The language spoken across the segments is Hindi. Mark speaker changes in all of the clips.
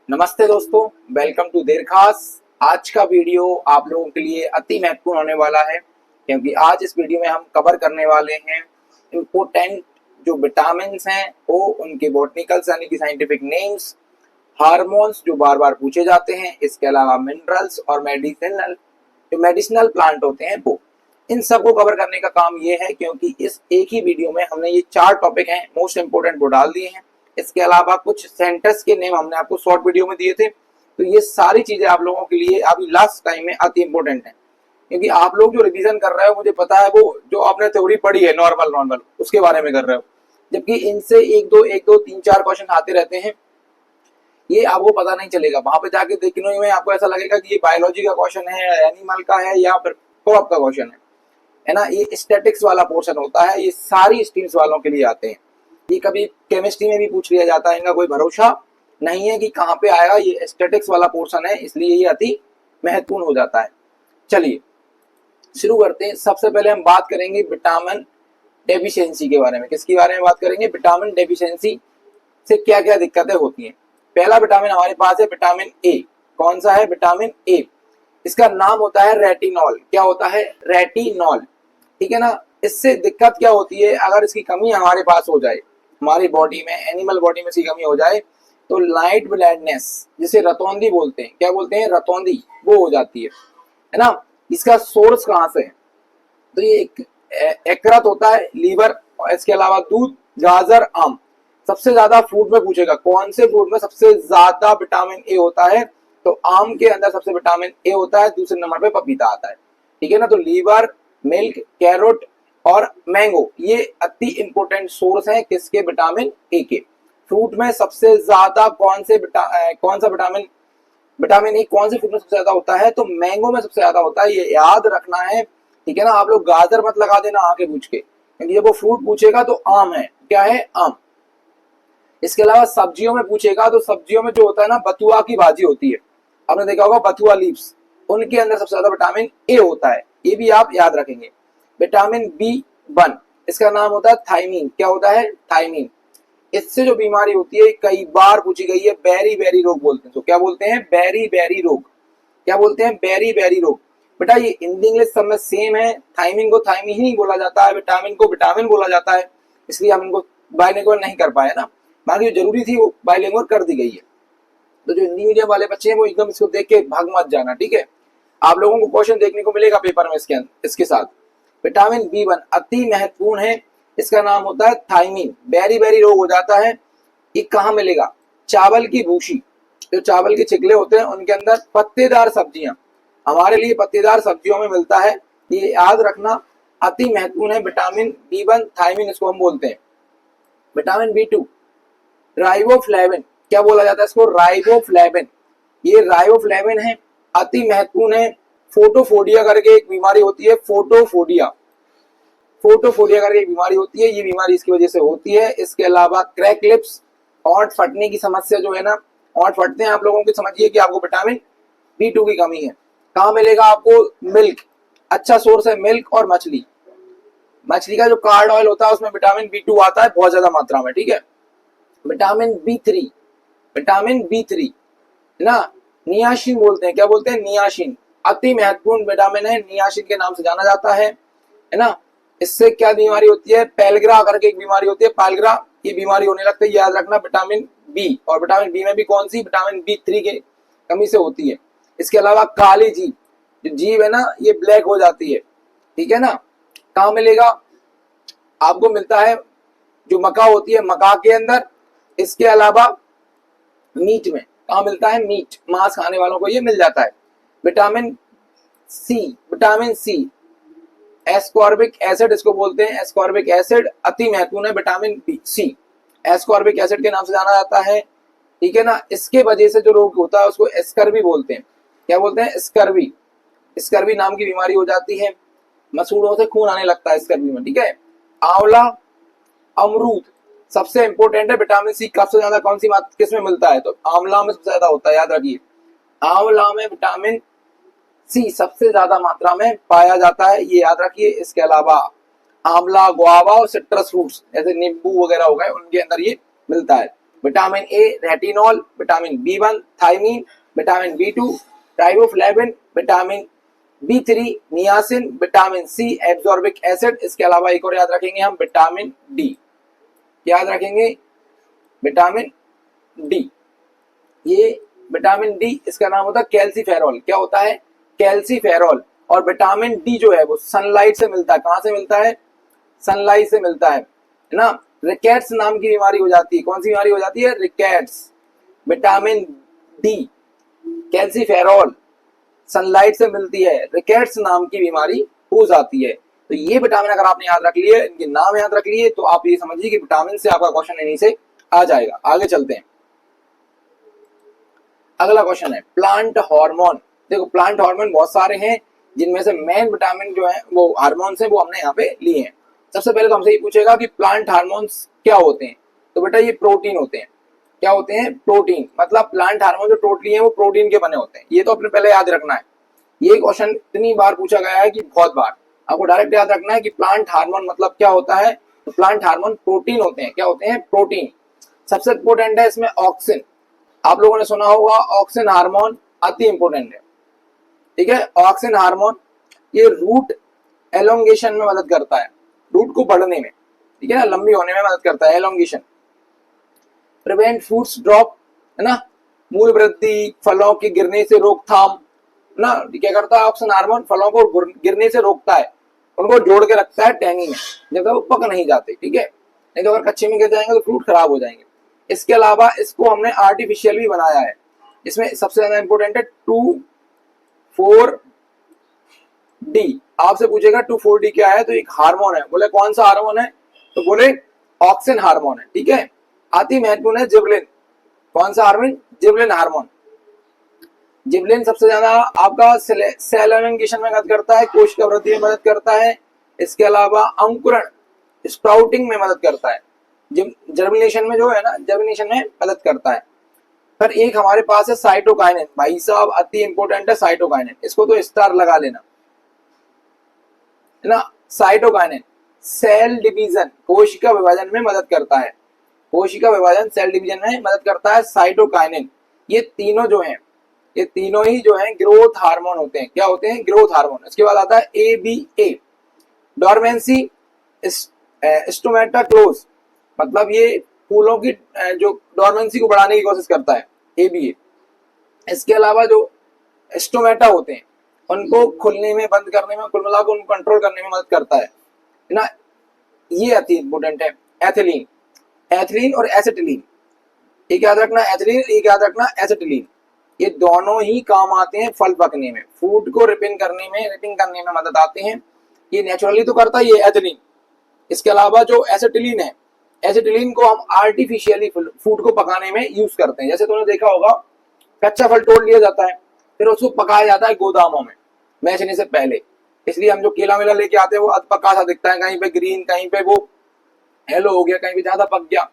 Speaker 1: नमस्ते दोस्तों, वेलकम टू देर खास। आज का वीडियो आप लोगों के लिए अति महत्वपूर्ण होने वाला है क्योंकि आज इस वीडियो में हम कवर करने वाले हैं इम्पोर्टेंट जो विटामिन्स हैं वो उनके बॉटनिकल्स यानी कि साइंटिफिक नेम्स, हार्मोन्स जो बार बार पूछे जाते हैं, इसके अलावा मिनरल्स और मेडिसिनल प्लांट होते हैं वो इन सबको कवर करने का काम ये है क्योंकि इस एक ही वीडियो में हमने ये 4 टॉपिक हैं मोस्ट इंपोर्टेंट वो डाल दिए हैं। इसके अलावा कुछ सेंटर्स के नेम हमने आपको शॉर्ट वीडियो में दिए थे, तो ये सारी चीजें आप लोगों के लिए अभी लास्ट टाइम में अति इंपॉर्टेंट है क्योंकि आप लोग जो रिवीजन कर रहे हो मुझे पता है वो जो आपने थ्योरी पढ़ी है नॉर्मल उसके बारे में कर रहे हो, जबकि इनसे एक दो तीन चार क्वेश्चन आते रहते हैं। ये आपको पता नहीं चलेगा, वहां पे जाके देखने में आपको ऐसा लगेगा कि ये बायोलॉजी का क्वेश्चन है, एनिमल का है या फिर क्रॉप का क्वेश्चन है ना। ये स्टैटिक्स वाला पोर्शन होता है, ये सारी स्ट्रीम्स वालों के लिए आते हैं। ये कभी केमिस्ट्री में भी पूछ लिया जाता है, इनका कोई भरोसा नहीं है कि कहाँ पे आएगा। ये स्टैटिक्स वाला पोर्शन है, इसलिए ये अति महत्वपूर्ण हो जाता है। चलिए शुरू करते हैं। सबसे पहले हम बात करेंगे विटामिन डेफिशिएंसी के बारे में। किसके बारे में बात करेंगे? विटामिन डेफिशिएंसी से क्या क्या दिक्कतें होती हैं। पहला विटामिन हमारे पास है विटामिन ए। कौन सा है? विटामिन ए। इसका नाम होता है रेटिनॉल। क्या होता है? रेटिनॉल। ठीक है ना। इससे दिक्कत क्या होती है? अगर इसकी कमी हमारे पास हो जाए, हमारी बॉडी में, एनिमल बॉडी में इसकी कमी हो जाए तो लाइट ब्लाइंडनेस, जिसे रतौंधी बोलते हैं, क्या बोलते हैं? रतौंधी, वो हो जाती है ना। इसका सोर्स कहाँ से है? तो ये एक यकृत होता है, लीवर, और इसके अलावा दूध, गाजर, आम। सबसे ज्यादा फ्रूट में पूछेगा कौन से फ्रूट में सबसे ज्यादा विटामिन ए होता है, तो आम के अंदर सबसे विटामिन ए होता है, दूसरे नंबर पे पपीता आता है। ठीक है ना। तो लीवर, मिल्क, कैरोट और मैंगो ये अति इंपोर्टेंट सोर्स हैं किसके? विटामिन ए के। फ्रूट में सबसे ज्यादा कौन सा विटामिन ए कौन से फ्रूट में सबसे ज्यादा होता है? तो मैंगो में सबसे ज्यादा होता है, ये याद रखना है। ठीक है ना। आप लोग गाजर मत लगा देना आके पूछ के, क्योंकि जब वो फ्रूट पूछेगा तो आम है। क्या है? आम। इसके अलावा सब्जियों में पूछेगा तो सब्जियों में जो होता है ना, बथुआ की भाजी होती है, आपने देखा होगा, बथुआ लीव्स, उनके अंदर सबसे ज्यादा विटामिन ए होता है। ये भी आप याद रखेंगे। विटामिन बी 1, इसका नाम होता है थायमीन। क्या होता है? थायमीन। इससे जो बीमारी होती है कई बार पूछी गई है, बेरी बेरी रोग बोलते हैं। तो क्या बोलते हैं? बेरी बेरी रोग। क्या बोलते हैं? बेरी बेरी रोग। बेटा ये हिंदी इंग्लिश सब में सेम है। थायमीन को थायमीन ही बोला जाता है, विटामिन को विटामिन बोला जाता है, इसलिए हम इनको बाइलिंगुअल नहीं कर पाए ना। बाकी जो जरूरी थी वो बाइलिंगुअल कर दी गई है। तो जो हिंदी मीडियम वाले बच्चे हैं वो एकदम इसको देख के भाग मत जाना। ठीक है। आप लोगों को क्वेश्चन देखने को मिलेगा पेपर में इसके साथ। विटामिन बी 1 अति महत्वपूर्ण है। इसका नाम होता है थायमीन। बेरी बेरी रोग हो जाता है। ये कहाँ मिलेगा? चावल की भूसी, जो चावल के छिकले होते हैं उनके अंदर पत्तेदार सब्जियां, हमारे लिए पत्तेदार सब्जियों में मिलता है। ये याद रखना, अति महत्वपूर्ण है। विटामिन बी 1 थायमीन इसको हम बोलते हैं। Vitamin B 2 riboflavin. क्या बोला जाता है इसको? राइबोफ्लेविन। ये राइबोफ्लेविन है, अति महत्वपूर्ण है। फोटोफोडिया करके एक बीमारी होती है, फोटोफोडिया करके एक बीमारी होती है, ये बीमारी इसकी वजह से होती है। इसके अलावा क्रैक लिप्स, होंठ फटने की समस्या जो है ना, होंठ फटते हैं आप लोगों की, समझिए कि आपको विटामिन बी 2 की कमी है। कहाँ मिलेगा आपको? मिल्क, अच्छा सोर्स है मिल्क और मछली। मछली का जो कार्ड ऑयल होता है उसमें विटामिन बी 2 आता है बहुत ज्यादा मात्रा में। ठीक है। विटामिन बी 3 है ना, नियासिन बोलते हैं। क्या बोलते हैं? नियासिन। अति महत्वपूर्ण विटामिन है, नियासिन के नाम से जाना जाता है ना। इससे क्या बीमारी होती है? पैलग्रा करके एक बीमारी होती है, पैलग्रा, ये बीमारी होने लगती है। याद रखना विटामिन बी, और विटामिन बी में भी कौन सी? विटामिन बी 3 की कमी से होती है। इसके अलावा काली जीभ, जो जीभ है ना ये ब्लैक हो जाती है। ठीक है ना। कहाँ मिलेगा आपको? मिलता है जो मका होती है, मका के अंदर। इसके अलावा मीट में कहाँ मिलता है? मीट, मांस खाने वालों को ये मिल जाता है। विटामिन सी एस्कॉर्बिक एसिड इसको बोलते हैं। एस्कॉर्बिक एसिड अति महत्वपूर्ण है। विटामिन सी एस्कॉर्बिक एसिड के नाम से जाना जाता है। ठीक है ना। इसके वजह से जो रोग होता है उसको स्कर्वी बोलते हैं। क्या बोलते हैं? स्कर्वी। स्कर्वी नाम की बीमारी हो जाती है, मसूड़ों से खून आने लगता है स्कर्वी में। ठीक है। आंवला, अमरूद सबसे इंपॉर्टेंट है। विटामिन सी सबसे ज्यादा कौन सी किस में मिलता है? तो आंवला में सबसे ज्यादा होता है, याद रखिए। आंवला में विटामिन सी सबसे ज्यादा मात्रा में पाया जाता है, ये याद रखिए। इसके अलावा आंवला, गुआवा और सिट्रस फ्रूट्स जैसे नींबू वगैरह हो गए, उनके अंदर ये मिलता है। Vitamin A retinol, vitamin B1 thiamine, vitamin B2 riboflavin, vitamin B3 niacin, vitamin C ascorbic acid. इसके अलावा एक और याद रखेंगे हम विटामिन डी, याद रखेंगे विटामिन डी। ये विटामिन डी इसका नाम होता है कैल्सीफेरॉल। क्या होता है? कैल्सीफेरॉल। और विटामिन डी जो है वो सनलाइट से मिलता है। कहां से मिलता है? सनलाइट से मिलता है ना। रिकेट्स नाम की बीमारी हो जाती है। कौन सी बीमारी हो जाती है? Rickets. Vitamin D calciferol sunlight से मिलती है, रिकेट्स नाम की बीमारी हो जाती है। तो ये विटामिन अगर आपने याद रख लिए, इनके नाम याद रख लिए, तो आप ये समझिए कि विटामिन से आपका क्वेश्चन इन्हीं से आ जाएगा। आगे चलते हैं। अगला क्वेश्चन है प्लांट हार्मोन। देखो प्लांट हार्मोन बहुत सारे हैं, जिनमें से मेन विटामिन जो है वो हार्मोन्स हैं, वो हमने यहाँ पे लिए हैं। सबसे पहले तो हमसे ये पूछेगा कि प्लांट हार्मोन्स क्या होते हैं। तो बेटा ये प्रोटीन होते हैं। क्या होते हैं? प्रोटीन। मतलब प्लांट हार्मोन जो टोटली है वो प्रोटीन के बने होते हैं। ये तो अपने पहले याद रखना है। ये क्वेश्चन इतनी बार पूछा गया है कि बहुत बार। आपको डायरेक्ट याद रखना है कि प्लांट हार्मोन मतलब क्या होता है। तो प्लांट हार्मोन प्रोटीन होते हैं। क्या होते हैं? प्रोटीन। सबसे इंपोर्टेंट है इसमें ऑक्सिन। आप लोगों ने सुना होगा ऑक्सिन हार्मोन अति इंपोर्टेंट है। ठीक है, ऑक्सिन हार्मोन ये रूट एलोंगेशन में मदद करता है, रूट को बढ़ने में। ठीक है ना, लंबी होने में मदद करता है, एलोंगेशन। प्रिवेंट फ्रूट्स ड्रॉप, है ना, मूल वृद्धि, फलों के गिरने से रोकथाम ना। क्या करता है ऑक्सिन हार्मोन? फलों को गिरने से रोकता है, उनको जोड़ के रखता है टहनी में, जब तक वो पक नहीं जाते। ठीक है, नहीं तो अगर कच्चे में गिर जाएंगे तो फ्रूट खराब हो जाएंगे। इसके अलावा इसको हमने आर्टिफिशियल भी बनाया है। इसमें सबसे ज्यादा इंपॉर्टेंट है 2,4-D। आपसे पूछेगा 2,4-D क्या है, तो एक हार्मोन है। बोले कौन सा हार्मोन है? तो बोले ऑक्सिन हार्मोन है। ठीक है, अति महत्वपूर्ण है जिबलिन। कौन सा हार्मोन? जिबलिन हार्मोन। जिबलिन सबसे ज्यादा आपका सेल एलोंगेशन में मदद करता है, कोशिका वृद्धि में मदद करता है। इसके अलावा अंकुरण, स्प्राउटिंग में मदद करता है। जर्मिनेशन में जो है ना, जर्मिनेशन में मदद करता है। फिर एक हमारे पास है साइटोकाइनिन। भाई साहब अति इंपोर्टेंट है साइटोकाइनिन, इसको तो स्टार लगा लेना, है ना। साइटोकाइनिन सेल डिवीजन, कोशिका विभाजन में मदद करता है। कोशिका विभाजन, सेल डिवीजन में मदद करता है साइटोकाइनिन। ये तीनों जो हैं, ये तीनों ही जो हैं ग्रोथ हार्मोन होते हैं। क्या होते हैं? Growth hormone. इसके बाद आता है ABA, डोरमेंसी स्टोमेटा क्लोज, मतलब ये फूलों की जो डोरमेंसी को बढ़ाने की कोशिश करता है, ABA। इसके अलावा जो स्टोमेटा होते हैं उनको खुलने में, बंद करने में, कुल मिलाकर उनको कंट्रोल करने में मदद करता है ना। ये अति इंपोर्टेंट है। एथिलीन, एथिलीन और एसिटिलीन, एक याद रखना एथिलीन, एक याद रखना एसिटिलीन। ये दोनों ही काम आते हैं फल पकने में, फूड को रिपिंग करने में मदद आते हैं। ये नेचुरली तो करता ही है एथिलीन। इसके अलावा जो एसिटिलीन है, एसिटिलीन को हम आर्टिफिशियली फूड को पकाने में यूज करते हैं। जैसे तुमने देखा होगा कच्चा फल तोड़ लिया जाता है, फिर उसको पकाया जाता है गोदामों में बेचने से पहले। इसलिए हम जो केला वेला लेके आते हैं वो अध पका सा दिखता है, कहीं पे ग्रीन, कहीं पे वो येलो हो गया, कहीं पे ज्यादा पक गया।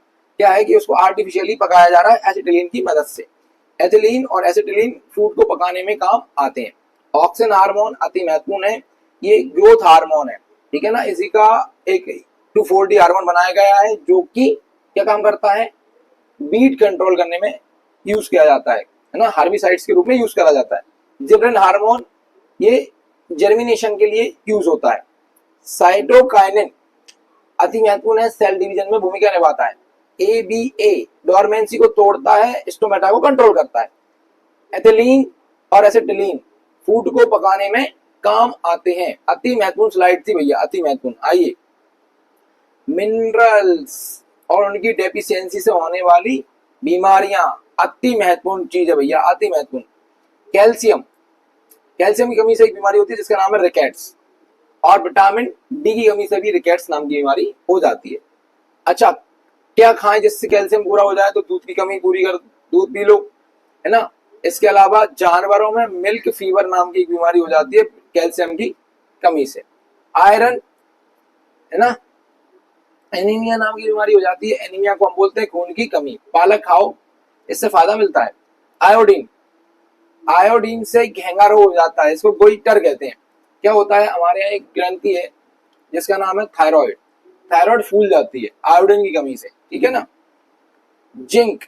Speaker 1: क्या है कि उसको आर्टिफिशियली पकाया जा रहा है एसिटिलीन की मदद से। एथिलीन और एसिटिलीन फूड को पकाने में काम आते हैं। ऑक्सिन हार्मोन अति महत्वपूर्ण है, ये ग्रोथ हार्मोन है। ठीक है ना, इसी का एक 2,4-D हार्मोन बनाया गया है, जो कि क्या काम करता है? बीट कंट्रोल करने में यूज किया जाता है ना, हार्बिसाइड्स के रूप में यूज करा जाता है। जिबरेलिन हार्मोन ये जर्मिनेशन के लिए यूज होता है। साइटोकाइनिन अति महत्वपूर्ण है, सेल डिवीजन में भूमिका निभाता है। ABA डोरमेंसी को तोड़ता है, स्टोमेटा को कंट्रोल करता है। एथिलीन और एसिटिलीन फूड को पकाने में काम आते हैं। अति महत्वपूर्ण स्लाइड थी भैया, अति महत्वपूर्ण। आइए, मिनरल्स और उनकी डेफिशिएंसी से होने वाली बीमारियां अति महत्वपूर्ण चीज है भैया, अति महत्वपूर्ण। कैल्शियम, कैल्शियम की कमी से एक बीमारी होती है जिसका नाम है रिकेट्स, और विटामिन डी की कमी से भी रिकेट्स नाम की बीमारी हो जाती है। अच्छा, क्या खाएं जिससे कैल्शियम पूरा हो जाए? तो दूध की कमी पूरी कर, दूध पी लो, है ना। इसके अलावा जानवरों में मिल्क फीवर नाम की एक बीमारी हो जाती है कैल्शियम की कमी से। आयरन, है ना, एनीमिया नाम की बीमारी हो जाती है। एनीमिया को हम बोलते हैं खून की कमी। पालक खाओ, इससे फायदा मिलता है। आयोडीन, आयोडीन से घेंगा रोग हो जाता है, इसको गोइटर कहते हैं। क्या होता है? हमारे यहाँ एक ग्रंथि है जिसका नाम है थायराइड, थायराइड फूल जाती है आयोडीन की कमी से। ठीक है ना। जिंक,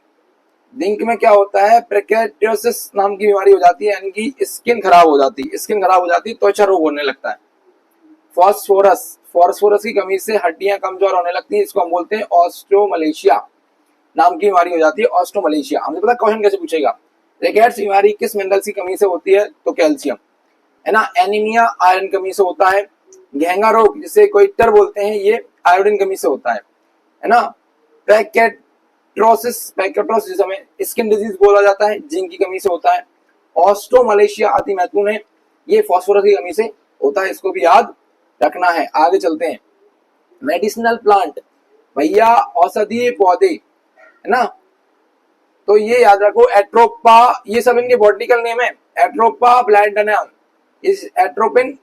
Speaker 1: जिंक में क्या होता है, प्रेकेटियोसिस नाम की बीमारी हो जाती है, यानी कि स्किन खराब हो जाती है, स्किन खराब हो जाती है, त्वचा रोग होने लगता है। फास्फोरस, फास्फोरस की कमी से हड्डियां कमजोर होने लगती हैं, इसको हम बोलते हैं ऑस्टियोमलेशिया नाम की बीमारी हो जाती है, ऑस्टियोमलेशिया। हमें पता क्वेश्चन कैसे पूछेगा, रिकेट्स बीमारी किस मिनरल की कमी से होती है, तो कैल्शियम, है ना। एनीमिया आयरन कमी से होता है। घेंगा रोग जिसे कोइटर बोलते हैं, ये आयोडीन कमी से होता है ना। पैकेट्रोसिस, पैकेट्रोसिस हमें स्किन डिजीज बोला जाता है, जिंक की कमी से होता है। ऑस्टोमलेशिया अति महत्वपूर्ण है, ये फास्फोरस की कमी से होता है, इसको भी याद रखना है। आगे चलते हैं, मेडिसिनल प्लांट, भैया औषधीय पौधे, है ना। तो ये याद रखो, एट्रोपा, ये सब इनके बॉटनिकल नेम है। एट्रोपा ब्लैंडनम, इस एट्रोपिन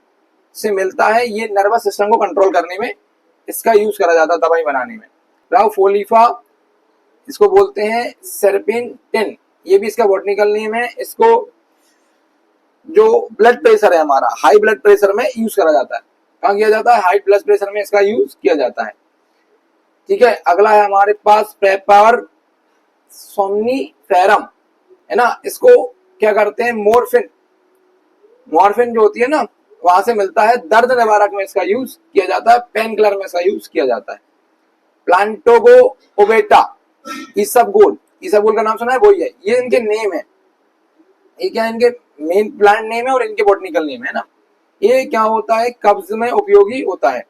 Speaker 1: से मिलता है, ये नर्वस सिस्टम को कंट्रोल करने में इसका यूज करा जाता है, दवाई बनाने में। राउफोलिफा, इसको बोलते हैं सेरपेंटिन, ये भी इसका बॉटनिकल नेम है। इसको जो ब्लड प्रेशर है हमारा, हाई ब्लड प्रेशर में यूज करा जाता है। कहाँ किया जाता है, हाई ब्लड प्रेशर में इसका यूज किया जाता है। ठीक है, अगला है हमारे पास पेपर सोमनीफेरम, है ना। इसको क्या करते हैं, मोरफिन, मॉर्फिन जो होती है ना, वहां से मिलता है, दर्द निवारक में इसका यूज किया जाता है, पेन किलर में इसका यूज किया जाता है। प्लांटोगो ओबेटा, इसबगोल, इसबगोल का नाम सुना है, वही है, ये इनके नेम है, ये क्या इनके मेन प्लांट नेम है और इनके बॉटनिकल नेम है ना। ये क्या होता है, कब्ज में उपयोगी होता है।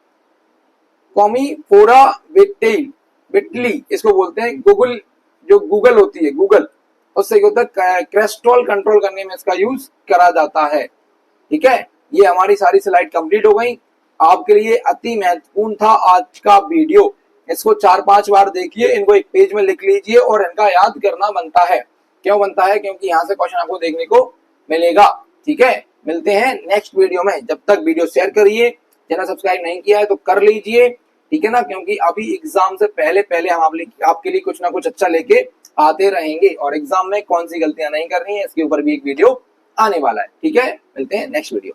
Speaker 1: कॉमीफोरा बिटली, इसको बोलते हैं गूगल, जो गूगल होती है, गूगल, उससे क्या होता है, कोलेस्ट्रॉल कंट्रोल करने में इसका यूज करा जाता है। ठीक है, ये हमारी सारी स्लाइड कंप्लीट हो गई। आपके लिए अति महत्वपूर्ण था आज का वीडियो, इसको 4-5 बार देखिए, इनको एक पेज में लिख लीजिए और इनका याद करना बनता है। क्यों बनता है, क्योंकि यहाँ से क्वेश्चन आपको देखने को मिलेगा। ठीक है, मिलते हैं नेक्स्ट वीडियो में, जब तक वीडियो शेयर करिए, चैनल सब्सक्राइब नहीं किया है तो कर लीजिए, ठीक है ना, क्योंकि अभी एग्जाम से पहले पहले हम आपके लिए कुछ ना कुछ अच्छा लेके आते रहेंगे, और एग्जाम में कौन सी गलतियां नहीं करनी है इसके ऊपर भी एक वीडियो आने वाला है। ठीक है, मिलते हैं नेक्स्ट वीडियो।